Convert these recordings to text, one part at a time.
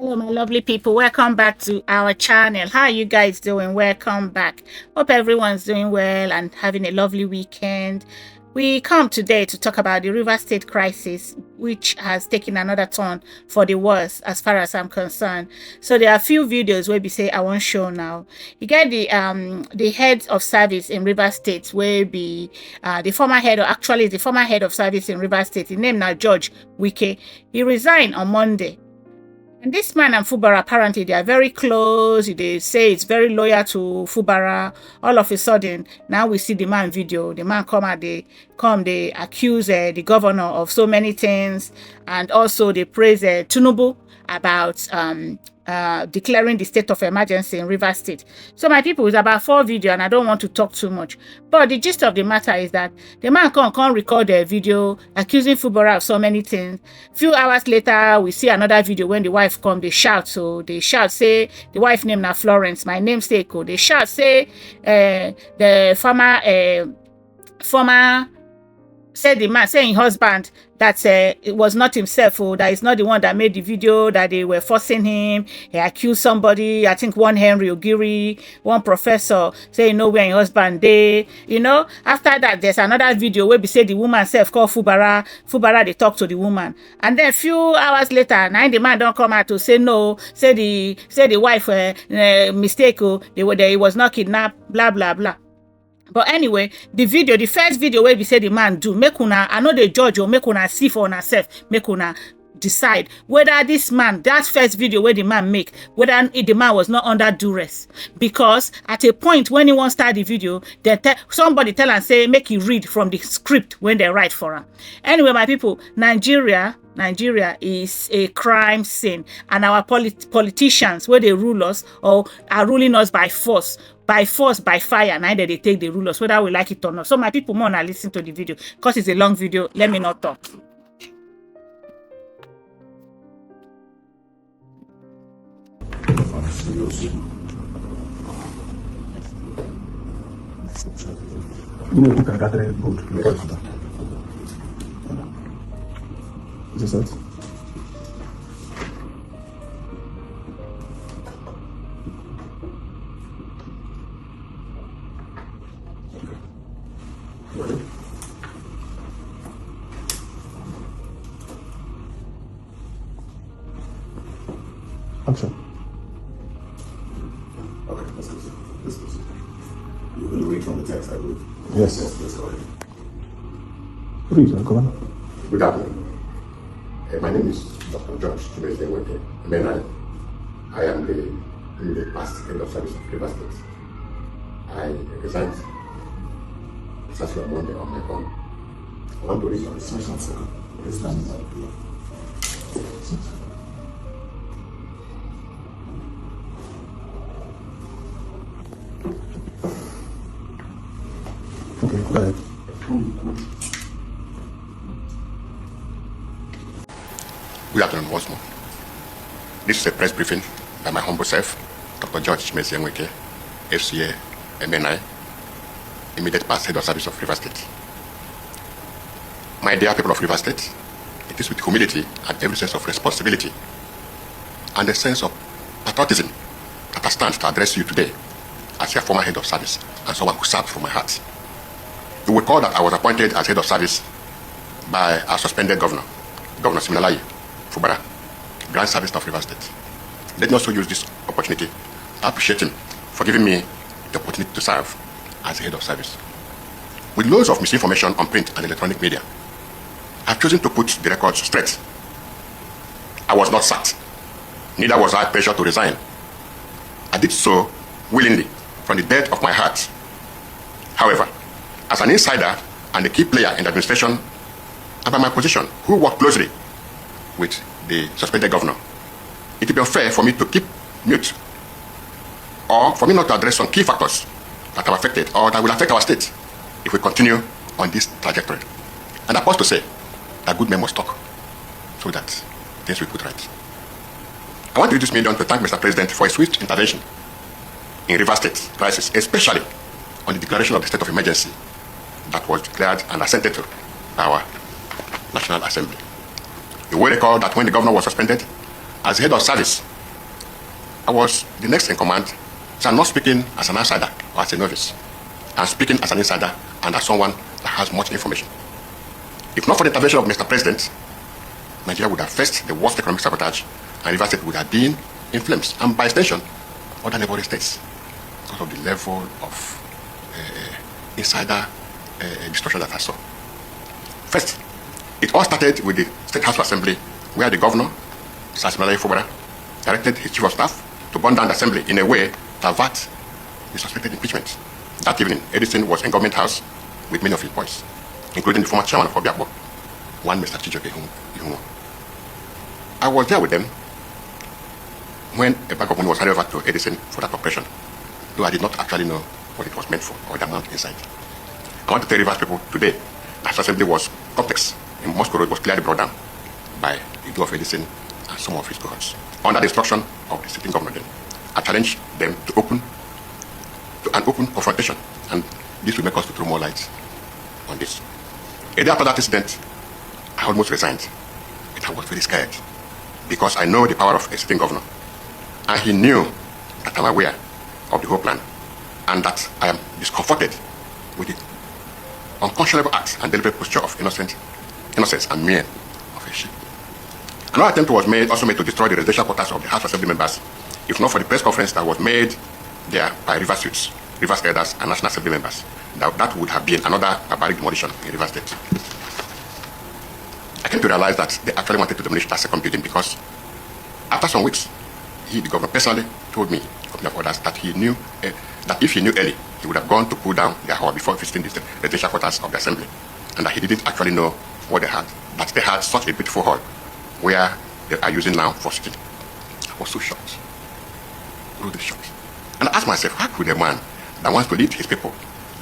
Hello, my lovely people. Welcome back to our channel. How are you guys doing? Welcome back. Hope everyone's doing well and having a lovely weekend. We come today to talk about the River State crisis, which has taken another turn for the worse as far as I'm concerned. So there are a few videos where we say I won't show now. You get the head of service in River State, where be the former head, or actually the former head of service in River State. His name now George Wike. He resigned on Monday. And this man and Fubara, apparently, they are very close. They say it's very loyal to Fubara. All of a sudden, now we see the man video. The man they accuse the governor of so many things. And also they praise Tinubu about declaring the state of emergency in River State. So my people, it's about 4 videos and I don't want to talk too much. But the gist of the matter is that the man can't record a video accusing Fubara of so many things. Few hours later, we see another video when the wife come, they shout. So they shout, say, the wife name now Florence, my namesake. They shout, say, the former said the man, saying husband, that it was not himself, that is not the one that made the video, that they were forcing him. He accused somebody, I think one Henry Ogiri, one professor, saying no where your husband they, After that, there's another video where we say the woman self called Fubara. Fubara, they talk to the woman. And then a few hours later, now the man don't come out to say no, say the wife mistake, he was not kidnapped, blah, blah, blah. But anyway, the first video where we say the man do, make una, I know the judge or make una see for herself, make una decide whether this man, that first video where the man make, whether the man was not under duress. Because at a point when he won't start the video, somebody tell and say, make he read from the script when they write for him. Anyway, my people, Nigeria is a crime scene, and our politicians, where they rule us or are ruling us by force, by fire, neither they take the rulers, whether we like it or not. So my people, more now listen to the video because it's a long video. Let me not talk. Is this it? Action. Okay, let's go. You will read from the text, I believe. Yes. Let's go ahead. Read, Governor. Good afternoon. My name is Dr. George Nweke. I am the past head of service of River State. I resigned precisely on Monday on my own. I want to read on the Okay, go ahead. Good afternoon once more. This is a press briefing by my humble self, Dr. George Nweke, FCA, MNI, immediate past head of service of River State. My dear people of River State, it is with humility and every sense of responsibility and a sense of patriotism that I stand to address you today as your former head of service and someone who served from my heart. You will recall that I was appointed as head of service by our suspended governor, Governor Sim Fubara, Grand Service of River State. Let me also use this opportunity to appreciate him for giving me the opportunity to serve as head of service. With loads of misinformation on print and electronic media, I've chosen to put the records straight. I was not sacked, neither was I pressured to resign. I did so willingly from the depth of my heart. However, as an insider and a key player in the administration, and by my position, who worked closely with the suspended governor, it would be unfair for me to keep mute or for me not to address some key factors that have affected or that will affect our state if we continue on this trajectory. And I pause to say that good men must talk so that things will be put right. I want to use this medium to thank Mr. President for his swift intervention in River State crisis, especially on the declaration of the state of emergency that was declared and assented to by our National Assembly. You will recall that when the governor was suspended, as head of service, I was the next in command, so I'm not speaking as an outsider or as a novice. I'm speaking as an insider and as someone that has much information. If not for the intervention of Mr. President, Nigeria would have faced the worst economic sabotage and Rivers State would have been in flames, and by extension, other neighboring states, because of the level of insider destruction that I saw. First, it all started with the State House of Assembly, where the governor, Sim Fubara, directed his chief of staff to burn down the assembly in a way to avert the suspected impeachment. That evening, Edison was in government house with many of his boys, including the former chairman of Obiakpo, one Mr. Chijoke. I was there with them when a bag of money was handed over to Edison for that operation, though I did not actually know what it was meant for or the amount inside. I want to tell Rivers people today that assembly was complex. In Moscow, it was clearly brought down by the do of Edison and some of his cohorts. Under the instruction of the sitting governor then, I challenged them to an open confrontation, and this will make us to throw more light on this. A day after that incident, I almost resigned. But I was very scared because I know the power of a sitting governor, and he knew that I'm aware of the whole plan and that I am discomforted with the unconscionable acts and deliberate posture of innocence and mere of a sheep. Another attempt was also made to destroy the residential quarters of the House of Assembly members, if not for the press conference that was made there by Rivers youths, Rivers elders, and National Assembly members. That would have been another barbaric demolition in Rivers State. I came to realize that they actually wanted to demolish that second building because after some weeks, the governor personally told me, company of others, that he knew that if he knew early, he would have gone to pull down their hall before visiting the residential quarters of the assembly, and that he didn't actually know what they had, that they had such a beautiful hall where they are using now for sitting. I was so shocked, really shocked. And I asked myself, how could a man that wants to lead his people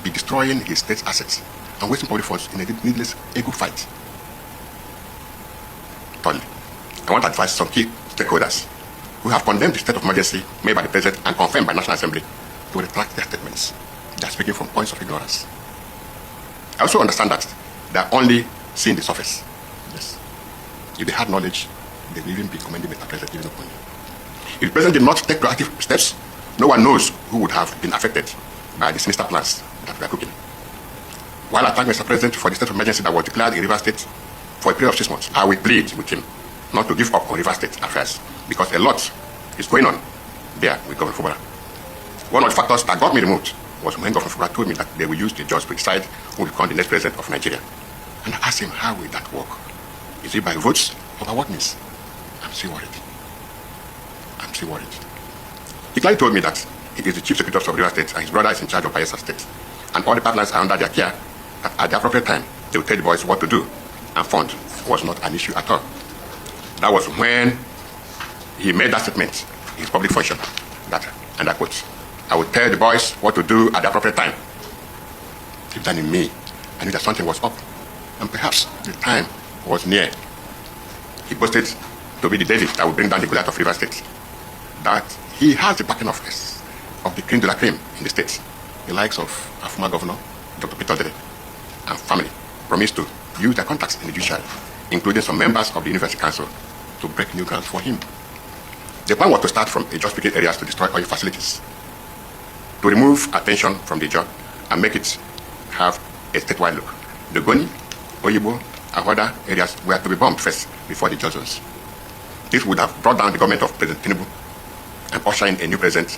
be destroying his state's assets and wasting public funds in a needless ego fight? Thirdly, I want to advise some key stakeholders who have condemned the state of emergency made by the President and confirmed by National Assembly to retract their statements. They are speaking from points of ignorance. I also understand that they are only seeing the surface. Yes. If they had knowledge, they would even be commending Mr. President even openly. If the President did not take proactive steps, no one knows who would have been affected by the sinister plans that we are cooking. While I thank Mr. President for the state of emergency that was declared in Rivers State for a period of 6 months, I will plead with him not to give up on Rivers State affairs because a lot is going on there with Governor Fubara. One of the factors that got me removed was when Governor Fubara told me that they will use the judge to decide who will become the next president of Nigeria. And I asked him, how will that work? Is it by votes or by what means? I'm still worried. I'm still worried. He clearly told me that he is the chief secretary of Rivers State and his brother is in charge of Bayelsa State. And all the pipelines are under their care, that at the appropriate time, they will tell the boys what to do. And fund was not an issue at all. That was when he made that statement in his public function, that, and I quote, I will tell the boys what to do at the appropriate time. Deep down in me, I knew that something was up, and perhaps the time was near. He boasted to be the David that would bring down the Goliath of Rivers State. That he has the backing of the cream de la cream in the state. The likes of our former governor, Dr. Peter Dede, and family promised to use their contacts in the judiciary, including some members of the University Council, to break new ground for him. The plan was to start from just-speaking areas to destroy oil facilities, to remove attention from the job and make it have a statewide look. The Goni, Oyibo, and other areas were to be bombed first before the judge zones. This would have brought down the government of President Tinubu and usher in a new president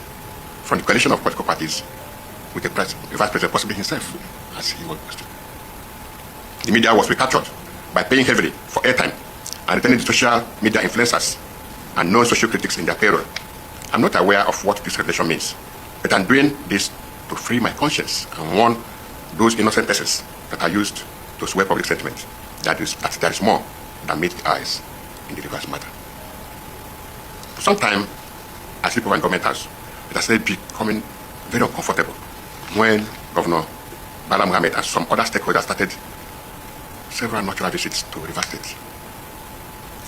from the coalition of political parties with the vice president possibly himself, as he was posted. The media was recaptured by paying heavily for airtime and returning the social media influencers and non-social critics in their payroll. I'm not aware of what this revelation means, but I'm doing this to free my conscience and warn those innocent persons that are used to sway public sentiment that there is more than meets the eyes in the Rivers matter. For some time, I sleep over in government house, it has started becoming very uncomfortable when Governor Bala Mohammed and some other stakeholders started several natural visits to Rivers State.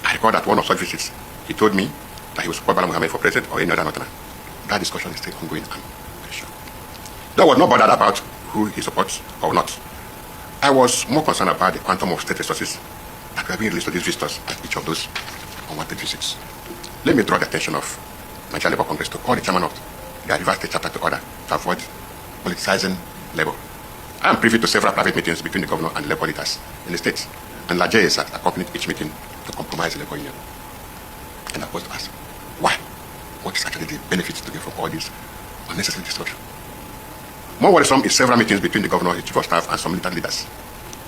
I recall that one of such visits, he told me that he would support Bala Mohammed for president or any other northerner. That discussion is still ongoing, I'm very sure. There was no bothered about who he supports or not. I was more concerned about the quantum of state resources that were being released to these visitors at each of those unwanted visits. Let me draw the attention of Nigeria Labour Congress to call the chairman of the Rivers State chapter to order to avoid politicizing labor. I am privy to several private meetings between the governor and the labor leaders in the state, and Lajes has accompanied each meeting to compromise the labor union. And I was to ask, why? What is actually the benefits to get from all this unnecessary destruction? More worrisome is several meetings between the governor, his chief of staff, and some military leaders.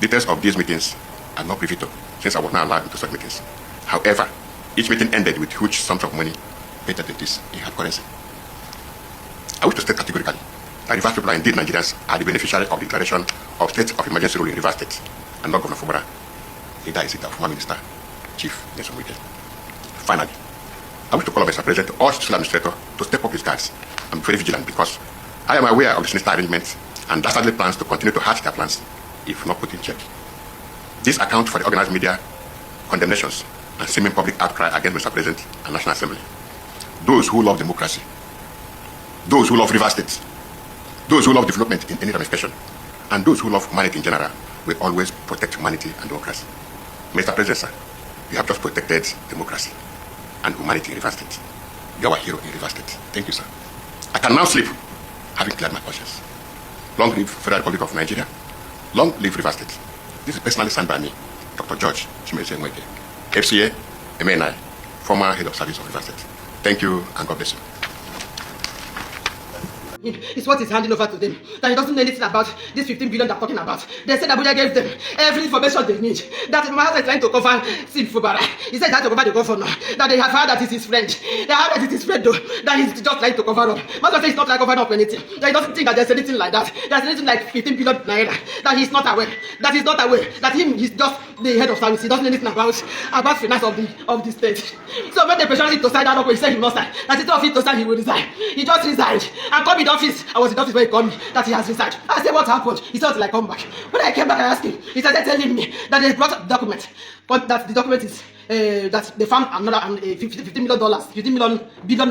Details of these meetings are not privy to, since I was not allowed into such meetings. However, each meeting ended with huge sums of money paid in this in hard currency. I wish to state categorically that Rivers people are indeed Nigerians are the beneficiary of the declaration of state of emergency rule in Rivers State, and not Governor Fubara. Neither is it our former minister, Chief Nweke. Finally, I wish to call on Mr. President to urge the administrator to step up his guards and be very vigilant, because I am aware of the sinister arrangements and dastardly plans to continue to hatch their plans if not put in check. This accounts for the organized media condemnations and seeming public outcry against Mr. President and National Assembly. Those who love democracy, those who love Rivers State, those who love development in any ramification, and those who love humanity in general will always protect humanity and democracy. Mr. President, sir, you have just protected democracy and humanity in Rivers State. You are a hero in Rivers State. Thank you, sir. I can now sleep, having cleared my conscience. Long live Federal Republic of Nigeria. Long live Rivers State. This is personally signed by me, Dr. George Nweke, FCA, MNI, former head of service of Rivers State. Thank you, and God bless you. It's what he's handing over to them. That he doesn't know anything about this 15 billion they're talking about. They said Abuja gave them every information they need. That my house is trying to cover Sim Fubara. He said that to cover the governor. That they have heard that it's his friend. They have heard that it's his friend though. That he's just trying to cover up. Master says he's not like covering up anything. That he doesn't think that there's anything like that. There's anything like 15 billion naira. That he's not aware. That he's not aware. That he's just the head of service. He doesn't know anything about finance of the state. So when they pressured him to sign that up, he said he must sign. That instead of him to sign, he will resign. He just resigned and come in office. I was in office when he called me that he has resigned. I said, what happened? He said, like, come back. When I came back, I asked him. He started telling me that they brought a document. But that the document is that they found another $15 million, 15 billion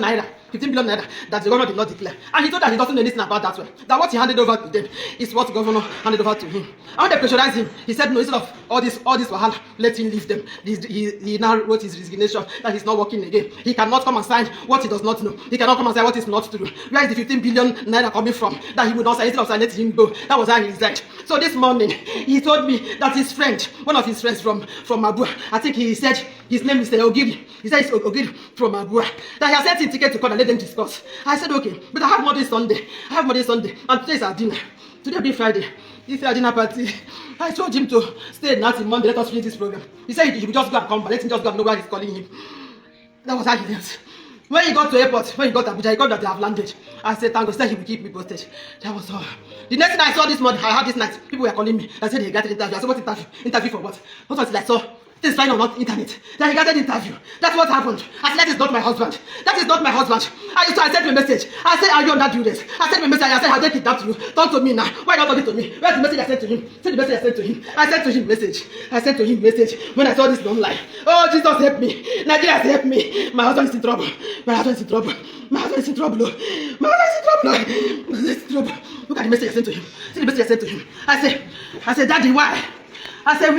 naira, 15 billion naira that the governor did not declare. And he told that he doesn't know anything about that one. That what he handed over to them is what the governor handed over to him. And when they pressurized him, he said no, instead of all this wahala, let him leave them. He now wrote his resignation that he's not working again. He cannot come and sign what he does not know. He cannot come and sign what is not true. Where is the 15 billion naira coming from that he would not sign? Instead of signing, let him go. That was how he resigned. So this morning, he told me that his friend, one of his friends from Abua, I think he said his name is Ogiri. He said it's Ogiri from Abua. That he has sent him ticket to come and let them discuss. I said, okay, but I have Monday, Sunday. And today is our dinner. Today be Friday. This is our dinner party. I told him to stay night in Monday, let us finish this program. He said he would just go and come, but let him just go and know where he's calling him. That was how he did. When he got to airport, when he got to Abuja, he got that they have landed. I said, thank God, he said he will keep me posted. That was all. The next thing I saw this morning, I had this night, people were calling me. I said they got an interview. I said, what interview? Interview for what? What was it I saw? Things flying on the internet. Then he got an interview. That's what happened. I said, that is not my husband. That is not my husband. I sent him a message. I said, are you on that duress? I sent him a message. I said, how they kidnapped you? Talk to me now. Why not talking to me? Where's the message I sent to him? Say the message I sent to him. I sent to him message. I sent to him message when I saw this online. Oh, Jesus help me. Nigeria help me. My husband is in trouble. My husband is in trouble. My husband is in trouble. My husband is in trouble. My husband is in trouble. Look at the message I sent to him. See the message I sent to him. I said, Daddy, why? I said,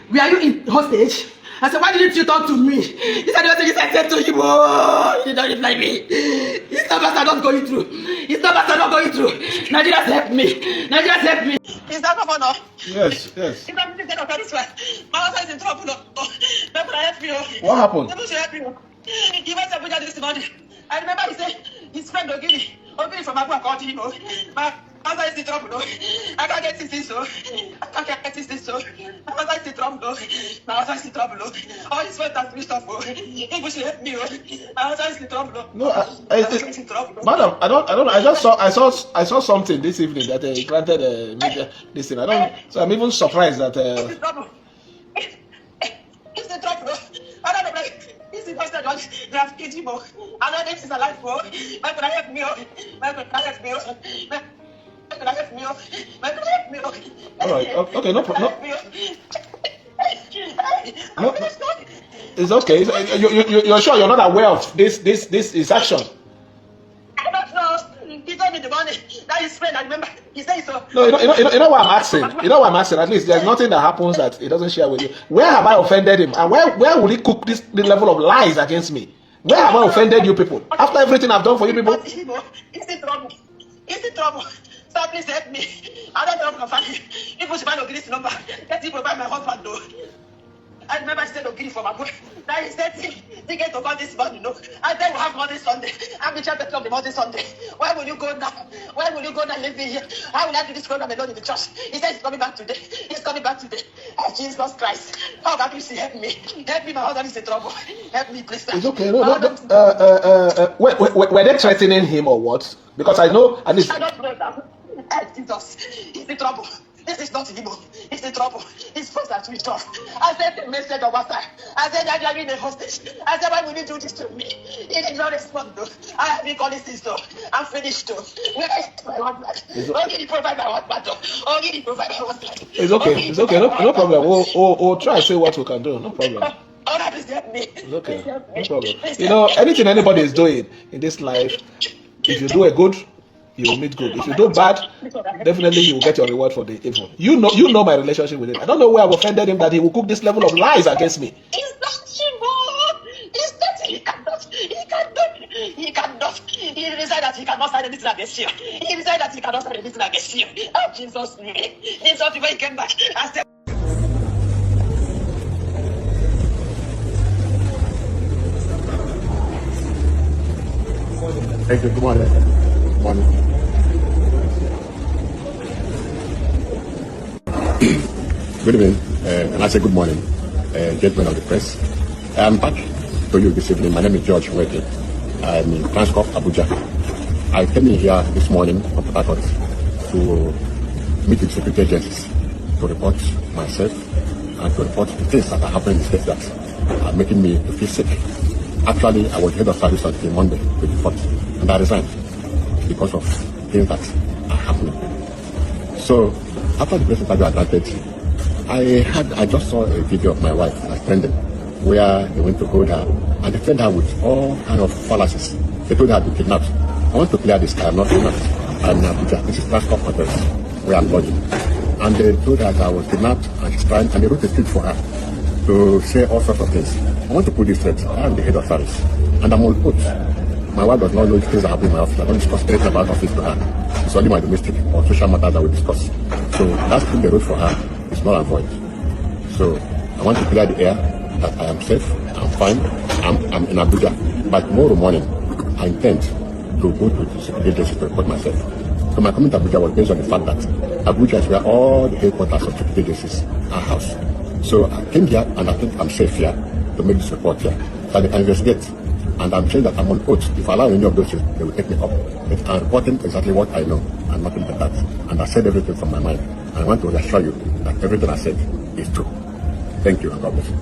where are you in hostage? I said, why didn't you talk to me? He said, the message I sent to him. Oh, he did not reply me. His numbers are not going through. His numbers are not going through. Nigerians help me. Nigerians help me. Is that governor? Yes, yes. Is that minister of this one? My husband is in trouble. People help me. What happened? People should help me. He went to Abuja this morning. I remember he said his friend Ogiri from Abuja called him. My husband is in trouble. I can't get this so. I can't get this so. My husband is in trouble. My husband is in trouble. All his friends are switched off. People should help me. My husband is in trouble. No, madam, I don't. I saw something this evening that he granted media this thing. I don't. So I'm even surprised that. He's in trouble. He's in trouble. I don't know. He's in hospital. They have killed him. I know this is alive. My can help me? My can help me? All right. Okay. No problem. No. It's okay. You're sure you're not aware of this is action? I don't know. He told me the money. That is friend. I remember. He said so. No, you know what I'm asking. You know what I'm asking. At least there's nothing that happens that he doesn't share with you. Where have I offended him? And where will he cook this level of lies against me? Where have I offended you people? After everything I've done for you people? It's in trouble. It's in trouble. So please help me. I don't know if my family. People should find this number. Let me provide my husband though. I remember I said Ogiri for my boy. Now he said he get to call this morning, no. And then we'll have money Sunday. I'm the champion of the money Sunday. Where will you go now? Where will you go now? Leave me here. How will I do this program alone in the church? He said he's coming back today. He's coming back today. Oh, Jesus Christ. How about you see help me? Help me, my husband is in trouble. Help me, please. It's okay. No. Were they threatening him or what? Because I know at least. I don't know now. Jesus, he's in trouble. This is not Igbo. He's in trouble. He's supposed to switch off. I sent a message on WhatsApp. I said, I'm in a hostage. I said, why will you do this to me? He did not respond though. I have been calling since though. I'm finished though. Where is my husband? Only he provide my husband though. Only he provide my husband. It's okay. It's okay. No problem. We'll try and see what we can do. No problem. Oh, that is help me. It's okay. No problem. You know, anything anybody is doing in this life, if you do a good, you will meet good. If you do bad, definitely you will get your reward for the evil. You know my relationship with him. I don't know where I've offended him that he will cook this level of lies against me. It's not Igbo. It's not. He cannot. He decided that he cannot sign anything against you. He decided that he cannot sign anything against you. Oh, Jesus name. Jesus, when he came back, I said. Thank you. Good morning. Good morning. Good evening, and I say good morning, gentlemen of the press. I'm back to you this evening. My name is George Nweke. I'm in Transcorp, Abuja. I came in here this morning from Port Harcourt to meet with security agencies to report myself and to report the things that are happening in the state that are making me to feel sick. Actually, I was head of service until Monday, 24th, and I resigned because of things that are happening. So, after the press interview I granted, I just saw a video of my wife that's trending, where they went to hold her, and they trained her with all kind of fallacies. They told her I'd been kidnapped. I want to clear this, I am not kidnapped. I'm in Abuja. This is Transcorp Hotels, where I'm lodging. And they told her that I was kidnapped, and she's trying, and they wrote a script for her to say all sorts of things. I want to put this straight. I am the head of service, and I'm on oath. My wife does not know the things that happen in my office. I don't discuss anything about office to her. It's only my domestic or social matters that we discuss. So that's what they wrote for her. It's null and void. So I want to clear the air that I am safe, I'm fine, I'm in Abuja. But tomorrow morning, I intend to go to the security agency to report myself. So my coming to Abuja was based on the fact that Abuja is where all the headquarters of security agencies are housed. So I came here and I think I'm safe here to make this report here. So they can investigate. And I'm saying that I'm on oath. If I allow any of those things, they will take me up. But I'm reporting exactly what I know and nothing but that. And I said everything from my mind. And I want to reassure you that everything I said is true. Thank you and God bless you.